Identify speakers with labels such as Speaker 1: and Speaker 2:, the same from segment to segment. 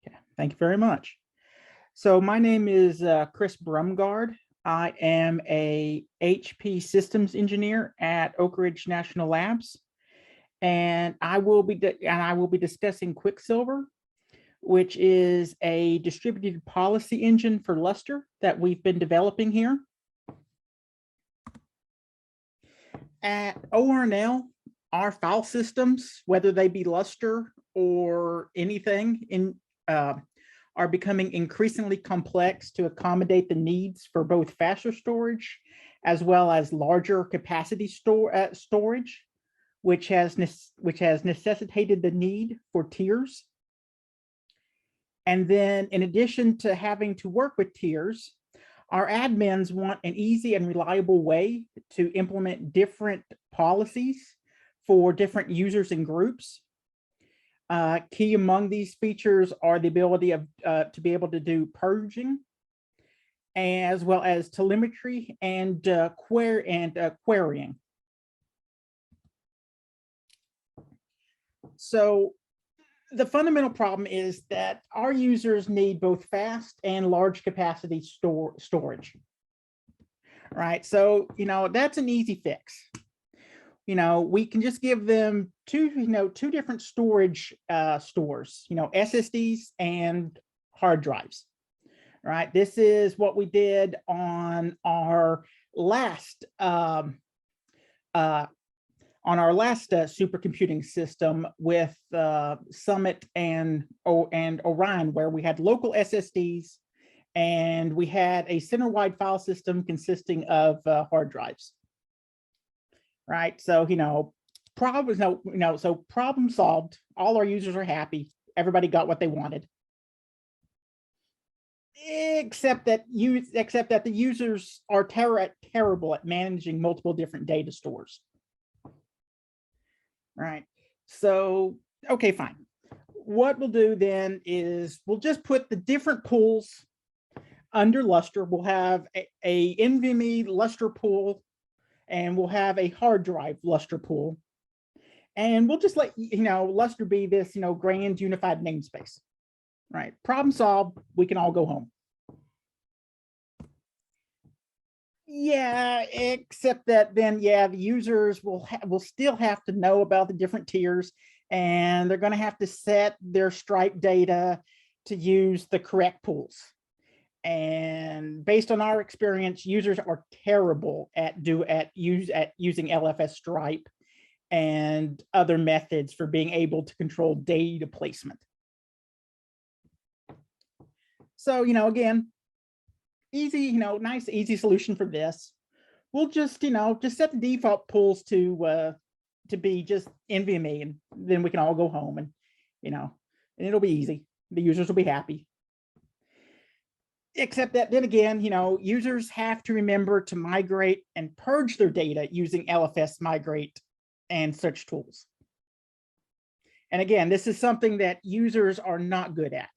Speaker 1: Okay, thank you very much. So my name is Chris Brumgard. I am a HP systems engineer at Oak Ridge National Labs, and I will be discussing QuickSilver, which is a distributed policy engine for Lustre that we've been developing here. At ORNL, our file systems, whether they be Lustre or anything, are becoming increasingly complex to accommodate the needs for both faster storage as well as larger capacity storage, which has necessitated the need for tiers. And then in addition to having to work with tiers, our admins want an easy and reliable way to implement different policies for different users and groups. Key among these features are the ability of to be able to do purging, as well as telemetry and querying. So the fundamental problem is that our users need both fast and large capacity storage, right? So, that's an easy fix. We can just give them two different storage stores, SSDs and hard drives, right? This is what we did on our last supercomputing system with Summit and Orion, where we had local SSDs and we had a center-wide file system consisting of hard drives. Right, so problem solved. All our users are happy. Everybody got what they wanted, except that the users are terrible at managing multiple different data stores. Right, so okay, fine. What we'll do then is we'll just put the different pools under Lustre. We'll have a NVMe Lustre pool, and we'll have a hard drive Lustre pool, and we'll just let Lustre be this grand unified namespace. Right, problem solved. We can all go home. Yeah, except that then the users will still have to know about the different tiers, and they're going to have to set their Stripe data to use the correct pools. And based on our experience, users are terrible at using LFS Stripe and other methods for being able to control data placement. So, again, easy, nice, easy solution for this. We'll just set the default pools to be just NVMe, and then we can all go home, and and it'll be easy. The users will be happy. Except that then again, users have to remember to migrate and purge their data using LFS migrate and such tools. And again, this is something that users are not good at.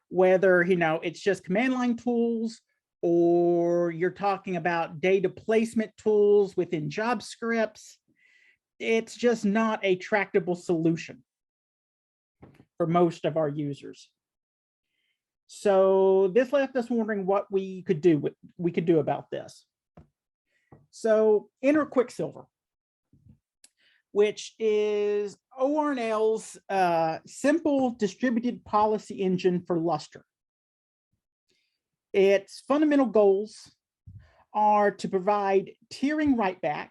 Speaker 1: Whether, it's just command line tools, or you're talking about data placement tools within job scripts, it's just not a tractable solution for most of our users. So this left us wondering what we could do about this. So enter QuickSilver, which is ORNL's simple distributed policy engine for Lustre. Its fundamental goals are to provide tiering writeback,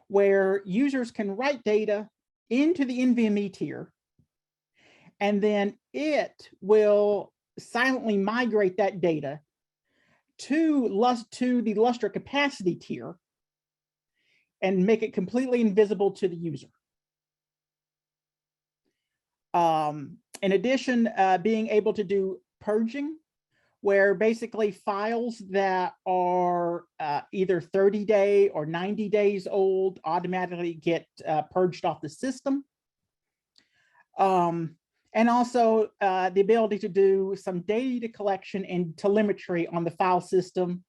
Speaker 1: where users can write data into the NVMe tier, and then it will silently migrate that data to the Lustre capacity tier and make it completely invisible to the user. In addition, being able to do purging, where basically files that are either 30-day or 90 days old automatically get purged off the system. And also the ability to do some data collection and telemetry on the file system,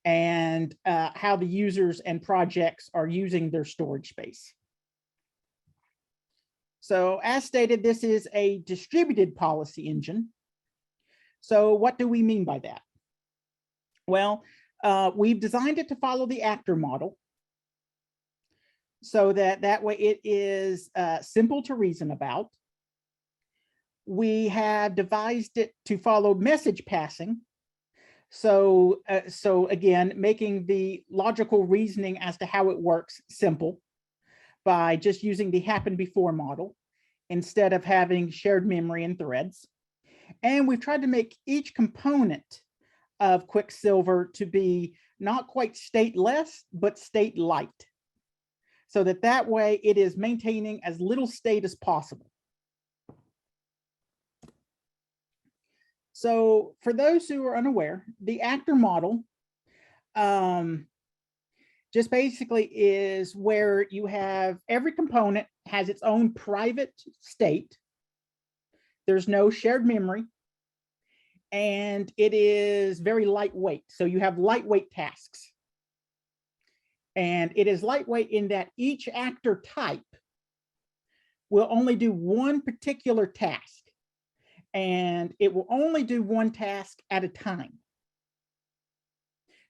Speaker 1: and how the users and projects are using their storage space. So as stated, this is a distributed policy engine. So what do we mean by that? Well, we've designed it to follow the actor model so that way it is simple to reason about. We have devised it to follow message passing. So again, making the logical reasoning as to how it works simple by just using the happen before model instead of having shared memory and threads. And we've tried to make each component of QuickSilver to be not quite stateless, but state light, so that way it is maintaining as little state as possible. So for those who are unaware, the actor model just basically is where you have every component has its own private state. There's no shared memory, and it is very lightweight. So you have lightweight tasks. And it is lightweight in that each actor type will only do one particular task, and it will only do one task at a time.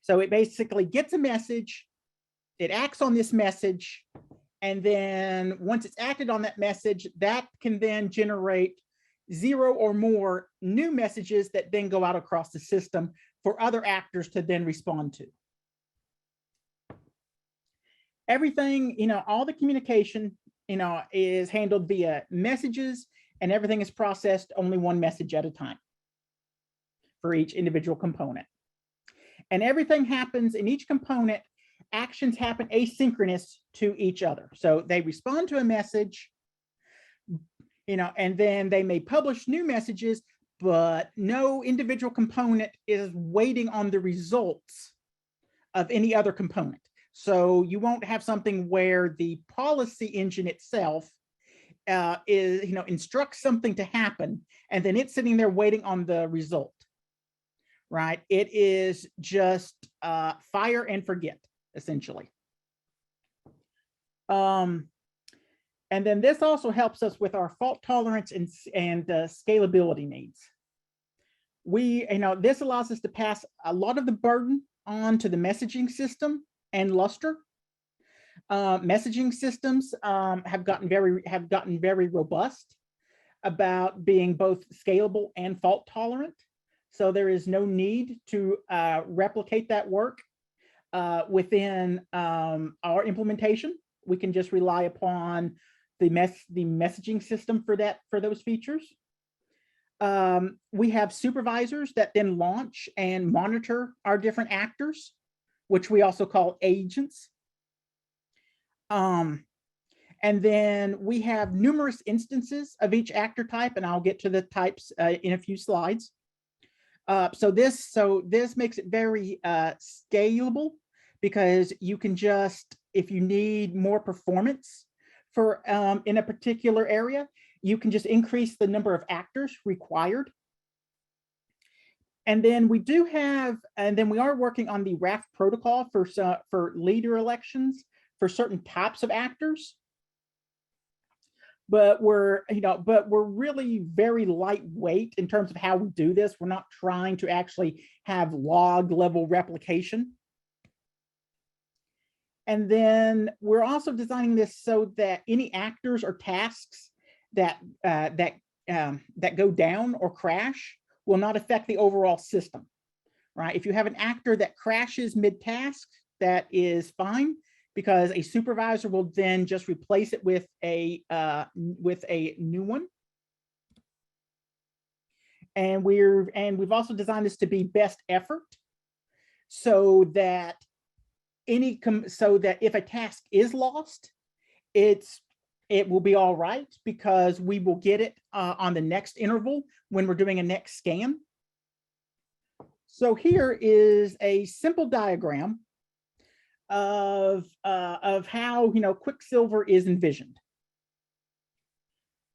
Speaker 1: So it basically gets a message, it acts on this message, and then once it's acted on that message, that can then generate 0 or more new messages that then go out across the system for other actors to then respond to. Everything, all the communication, is handled via messages, and everything is processed only one message at a time for each individual component. And everything happens in each component, actions happen asynchronous to each other. So they respond to a message, and then they may publish new messages, but no individual component is waiting on the results of any other component. So you won't have something where the policy engine itself instructs something to happen, and then it's sitting there waiting on the result, right? It is just fire and forget, essentially. And then this also helps us with our fault tolerance and scalability needs. This allows us to pass a lot of the burden on to the messaging system and Lustre. Messaging systems have gotten very robust about being both scalable and fault tolerant. So there is no need to replicate that work within our implementation. We can just rely upon the messaging system for those features. We have supervisors that then launch and monitor our different actors, which we also call agents. And then we have numerous instances of each actor type, and I'll get to the types in a few slides. So this makes it very scalable, because you can just, if you need more performance for in a particular area, you can just increase the number of actors required. And then we are working on the RAF protocol for leader elections for certain types of actors. But we're really very lightweight in terms of how we do this. We're not trying to actually have log level replication. And then we're also designing this so that any actors or tasks that go down or crash will not affect the overall system, right? If you have an actor that crashes mid-task, that is fine, because a supervisor will then just replace it with a new one. And we've also designed this to be best effort, so that if a task is lost, it will be all right, because we will get it on the next interval when we're doing a next scan. So here is a simple diagram of how QuickSilver is envisioned.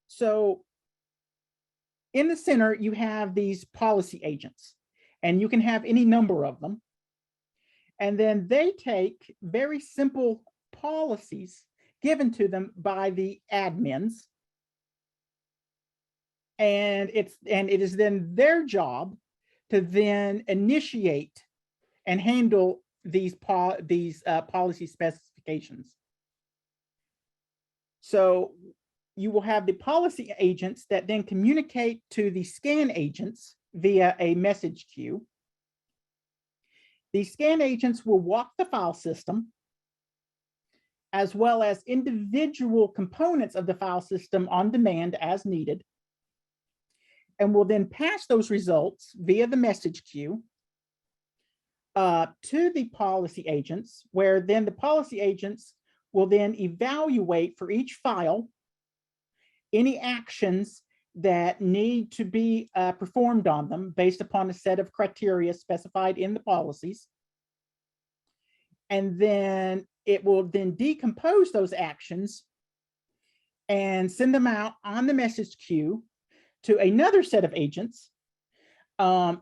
Speaker 1: So in the center, you have these policy agents, and you can have any number of them. And then they take very simple policies given to them by the admins, and it is then their job to then initiate and handle these policy specifications. So you will have the policy agents that then communicate to the scan agents via a message queue. The scan agents will walk the file system as well as individual components of the file system on demand as needed, and will then pass those results via the message queue to the policy agents, where then the policy agents will then evaluate for each file any actions that need to be performed on them based upon a set of criteria specified in the policies. And then it will then decompose those actions and send them out on the message queue to another set of agents.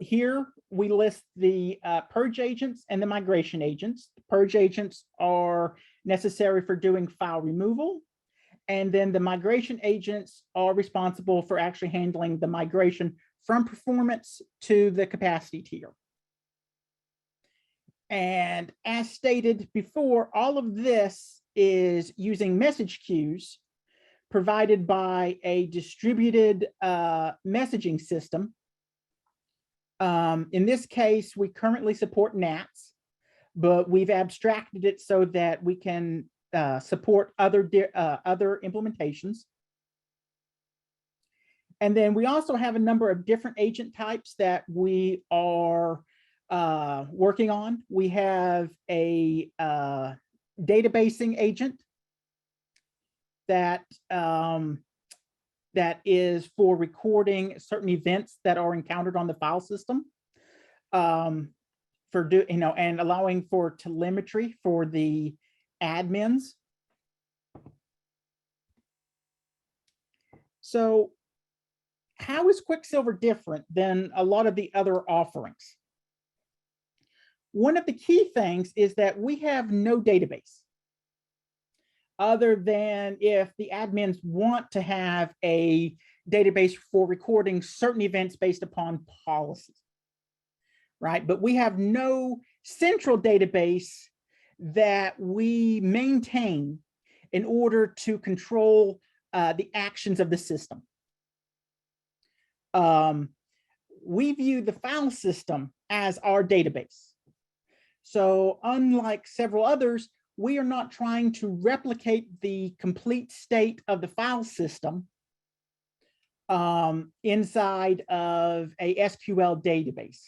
Speaker 1: Here we list the purge agents and the migration agents. The purge agents are necessary for doing file removal, and then the migration agents are responsible for actually handling the migration from performance to the capacity tier. And as stated before, all of this is using message queues provided by a distributed messaging system. In this case, we currently support NATs, but we've abstracted it so that we can support other implementations. And then we also have a number of different agent types that we are working on. We have a databasing agent that that is for recording certain events that are encountered on the file system, and allowing for telemetry for the admins. So how is QuickSilver different than a lot of the other offerings? One of the key things is that we have no database, other than if the admins want to have a database for recording certain events based upon policies, right? But we have no central database that we maintain in order to control the actions of the system. We view the file system as our database. So unlike several others, we are not trying to replicate the complete state of the file system inside of a SQL database.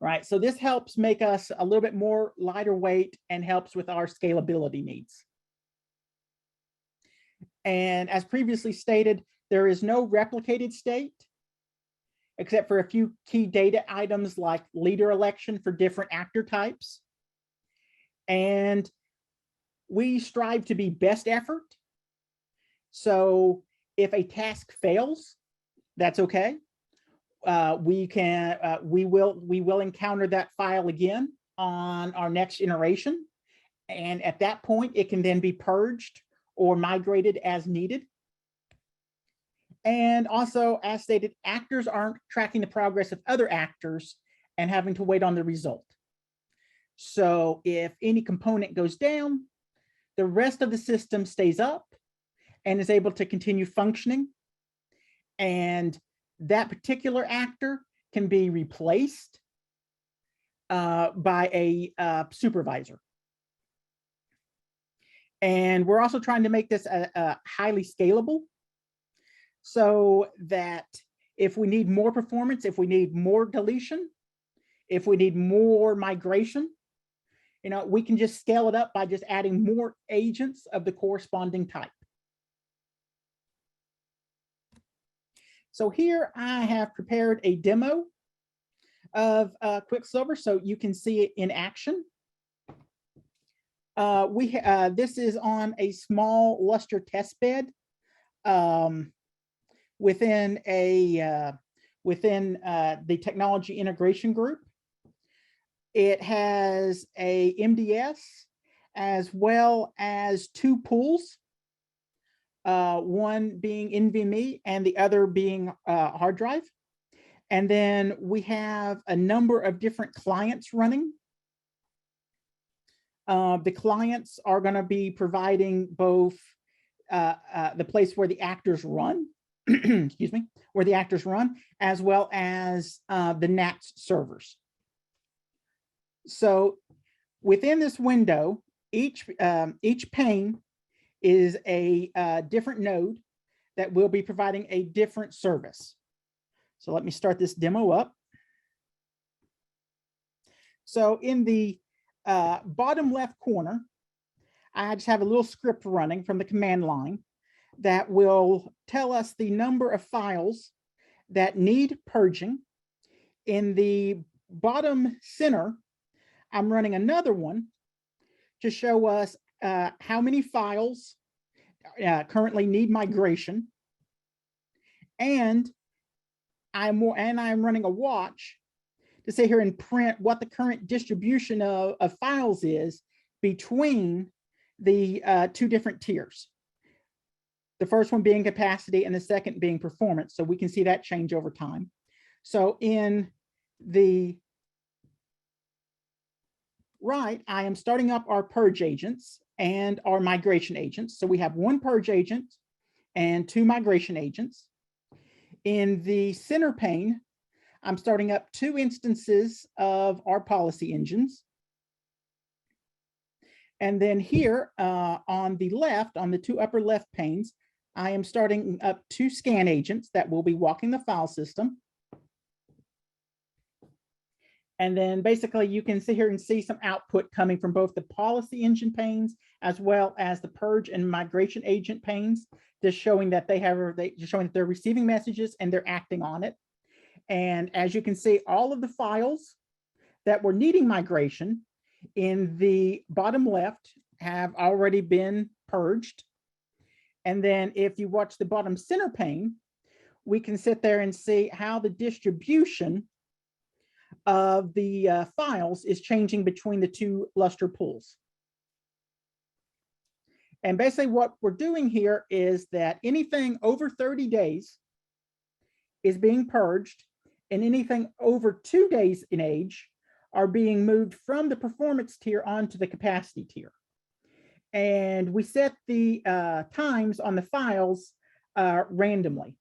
Speaker 1: Right, so this helps make us a little bit more lighter weight and helps with our scalability needs. And as previously stated, there is no replicated state, except for a few key data items like leader election for different actor types. And we strive to be best effort. So if a task fails, that's okay. We will encounter that file again on our next iteration. And at that point, it can then be purged or migrated as needed. And also, as stated, actors aren't tracking the progress of other actors and having to wait on the result. So if any component goes down, the rest of the system stays up and is able to continue functioning. And that particular actor can be replaced by a supervisor. And we're also trying to make this highly scalable, so that if we need more performance, if we need more deletion, if we need more migration, we can just scale it up by just adding more agents of the corresponding type. So here I have prepared a demo of QuickSilver so you can see it in action. This is on a small Lustre test bed within the technology integration group. It has a MDS as well as 2 pools one being NVMe and the other being hard drive. And then we have a number of different clients running. The clients are going to be providing both the place where the actors run, excuse me, where the actors run, as well as the NATS servers. So within this window, each pane is a different node that will be providing a different service. So let me start this demo up. So in the bottom left corner, I just have a little script running from the command line that will tell us the number of files that need purging. In the bottom center, I'm running another one to show us how many files currently need migration, and I'm running a watch to sit here and print what the current distribution of files is between the two different tiers. The first one being capacity and the second being performance. So we can see that change over time. So in the right, I am starting up our purge agents and our migration agents. So we have one purge agent and two migration agents. In the center pane, I'm starting up two instances of our policy engines. And then here on the left, on the two upper left panes, I am starting up two scan agents that will be walking the file system. And then basically you can sit here and see some output coming from both the policy engine panes as well as the purge and migration agent panes, just showing that they're receiving messages and they're acting on it. And as you can see, all of the files that were needing migration in the bottom left have already been purged. And then if you watch the bottom center pane, we can sit there and see how the distribution of the files is changing between the two Lustre pools. And basically what we're doing here is that anything over 30 days is being purged, and anything over 2 days in age are being moved from the performance tier onto the capacity tier. And we set the times on the files randomly.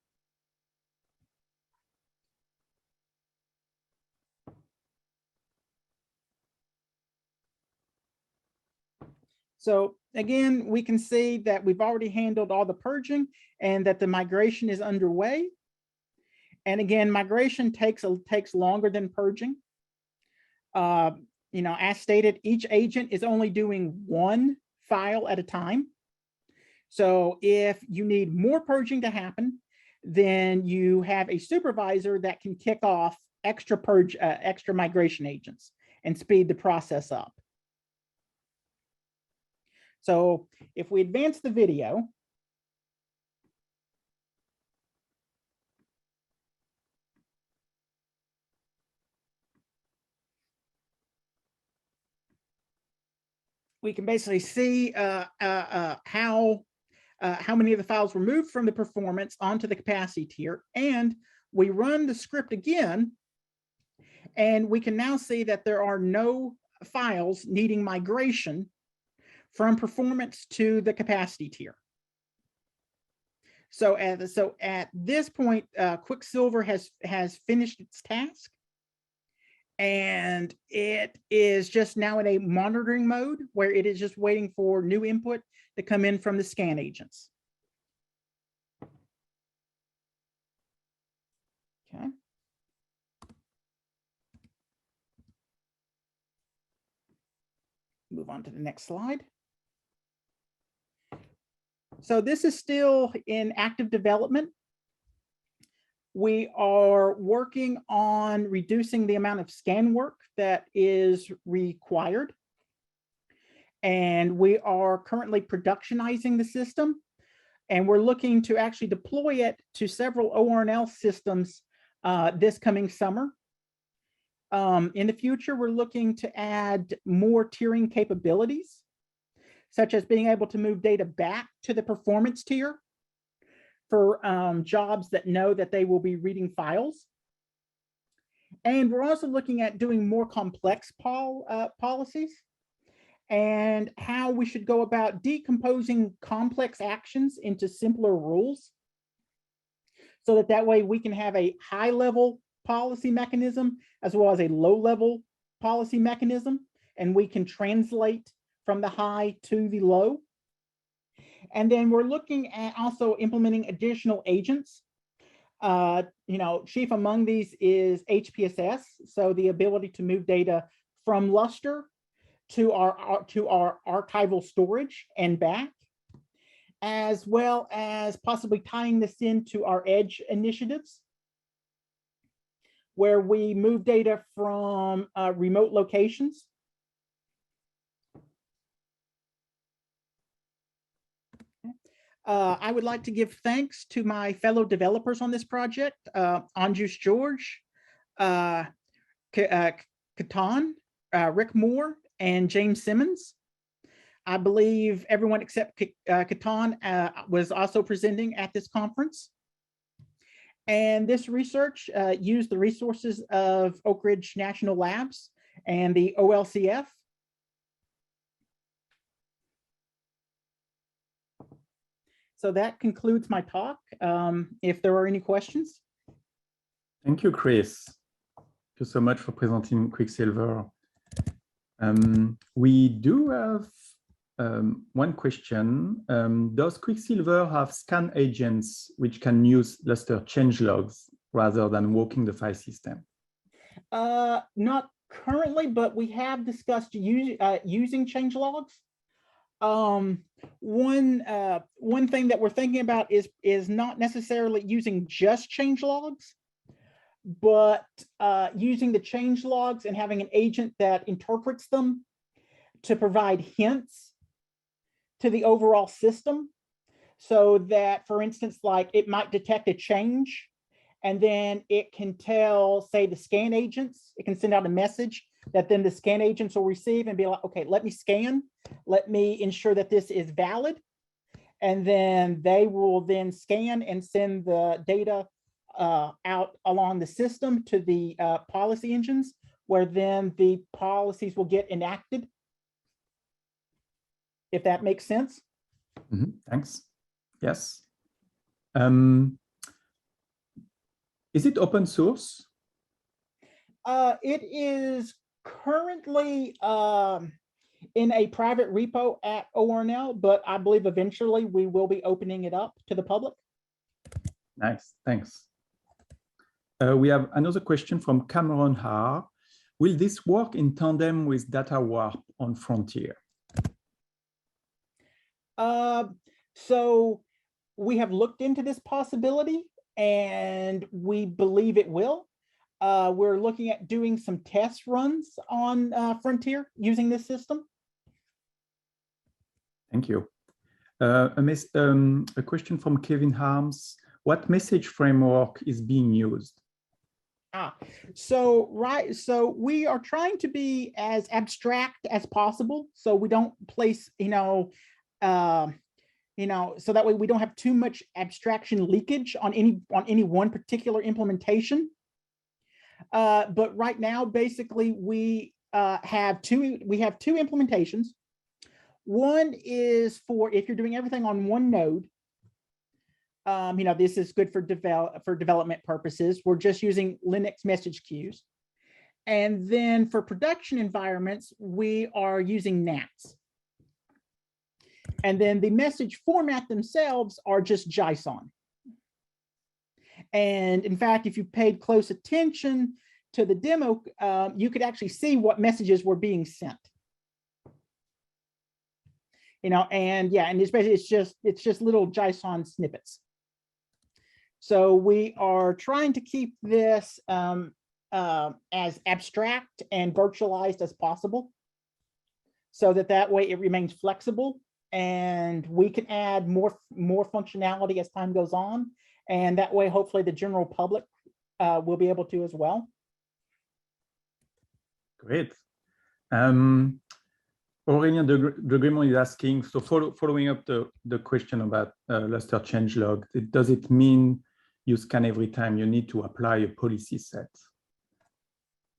Speaker 1: So again, we can see that we've already handled all the purging and that the migration is underway. And again, migration takes longer than purging. As stated, each agent is only doing one file at a time. So if you need more purging to happen, then you have a supervisor that can kick off extra migration agents and speed the process up. So if we advance the video, we can basically see how many of the files were moved from the performance onto the capacity tier. And we run the script again, and we can now see that there are no files needing migration from performance to the capacity tier. So at this point, QuickSilver has finished its task, and it is just now in a monitoring mode where it is just waiting for new input to come in from the scan agents. Okay. Move on to the next slide. So this is still in active development. We are working on reducing the amount of scan work that is required. And we are currently productionizing the system. And we're looking to actually deploy it to several ORNL systems this coming summer. In the future, we're looking to add more tiering capabilities, such as being able to move data back to the performance tier for jobs that know that they will be reading files. And we're also looking at doing more complex policies and how we should go about decomposing complex actions into simpler rules, so that that way we can have a high-level policy mechanism as well as a low-level policy mechanism, and we can translate from the high to the low. And then we're looking at also implementing additional agents. Chief among these is HPSS, so the ability to move data from Lustre to our archival storage and back, as well as possibly tying this into our edge initiatives, where we move data from remote locations. I would like to give thanks to my fellow developers on this project, Anjus George, Ketan, Rick Mohr, and James Simmons. I believe everyone except Ketan was also presenting at this conference. And this research used the resources of Oak Ridge National Labs and the OLCF. So that concludes my talk. If there are any questions.
Speaker 2: Thank you, Chris. Thank you so much for presenting QuickSilver. We do have one question. Does QuickSilver have scan agents which can use Lustre changelogs rather than walking the file system?
Speaker 1: Not currently, but we have discussed using changelogs. One thing that we're thinking about is not necessarily using just changelogs, but using the changelogs and having an agent that interprets them to provide hints to the overall system, so that, for instance, like it might detect a change, and then it can tell, say, the scan agents, it can send out a message that then the scan agents will receive and be like, okay, let me scan, let me ensure that this is valid. And then they will then scan and send the data out along the system to the policy engines, where then the policies will get enacted. If that makes sense.
Speaker 2: Mm-hmm. Thanks. Yes. Is it open source?
Speaker 1: It is currently in a private repo at ORNL, but I believe eventually we will be opening it up to the public.
Speaker 2: Nice, thanks. We have another question from Cameron Haar. Will this work in tandem with data warp on Frontier?
Speaker 1: So we have looked into this possibility and we believe it will. We're looking at doing some test runs on Frontier using this system.
Speaker 2: Thank you. A question from Kevin Harms. What message framework is being used?
Speaker 1: So we are trying to be as abstract as possible, so we don't place, so that way we don't have too much abstraction leakage on any one particular implementation. But right now, basically, we have two implementations. One is for if you're doing everything on one node. This is good for development purposes. We're just using Linux message queues. And then for production environments, we are using NATs. And then the message format themselves are just JSON. And in fact, if you paid close attention to the demo, you could actually see what messages were being sent. And yeah, and it's just little JSON snippets. So we are trying to keep this as abstract and virtualized as possible, so that way it remains flexible and we can add more functionality as time goes on. And that way, hopefully the general public will be able to as well.
Speaker 2: Great. Aurélien de Grimont is asking, so following up the question about Lustre changelog, does it mean you scan every time you need to apply a policy set?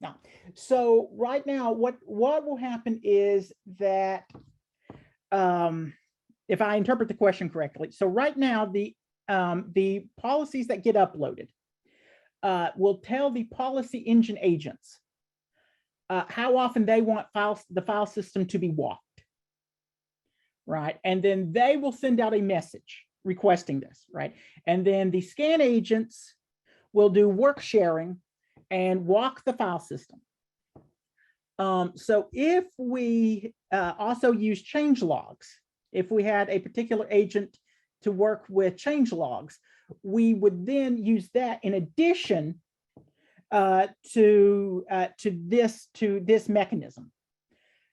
Speaker 1: No. So right now, what will happen is that, if I interpret the question correctly, so right now the policies that get uploaded will tell the policy engine agents how often they want the file system to be walked, right? And then they will send out a message requesting this, right? And then the scan agents will do work sharing and walk the file system. So if we also use change logs, if we had a particular agent to work with change logs, we would then use that in addition to this mechanism.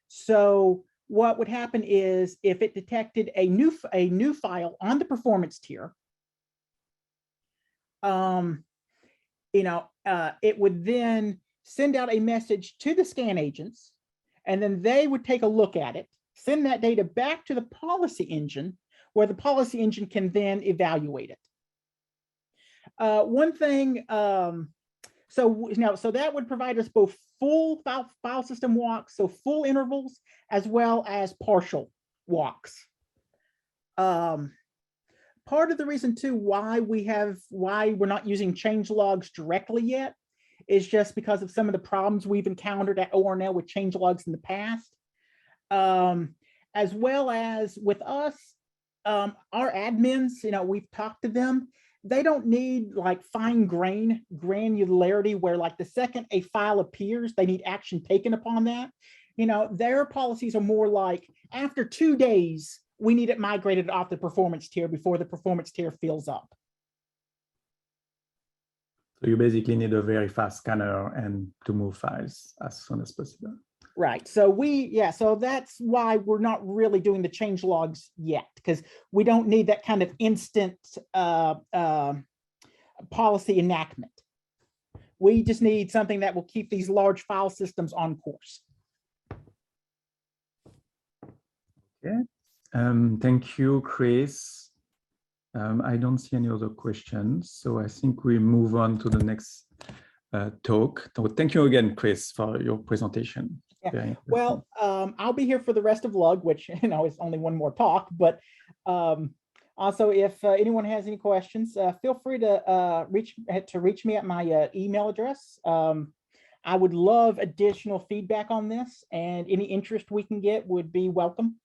Speaker 1: So what would happen is if it detected a new file on the performance tier, it would then send out a message to the scan agents, and then they would take a look at it, send that data back to the policy engine, where the policy engine can then evaluate it. One thing, so that would provide us both full file system walks, so full intervals, as well as partial walks. Part of the reason too why we're not using change logs directly yet is just because of some of the problems we've encountered at ORNL with change logs in the past, as well as with us, our admins. We've talked to them. They don't need like fine granularity where like the second a file appears, they need action taken upon that. Their policies are more like after 2 days, we need it migrated off the performance tier before the performance tier fills up.
Speaker 2: So you basically need a very fast scanner and to move files as soon as possible.
Speaker 1: Right. So so that's why we're not really doing the change logs yet, because we don't need that kind of instant policy enactment. We just need something that will keep these large file systems on course.
Speaker 2: Okay. Thank you, Chris. I don't see any other questions, so I think we move on to the next talk. So thank you again, Chris, for your presentation.
Speaker 1: Yeah. Well, I'll be here for the rest of LUG, which is only one more talk. But also, if anyone has any questions, feel free to reach me at my email address. I would love additional feedback on this, and any interest we can get would be welcome.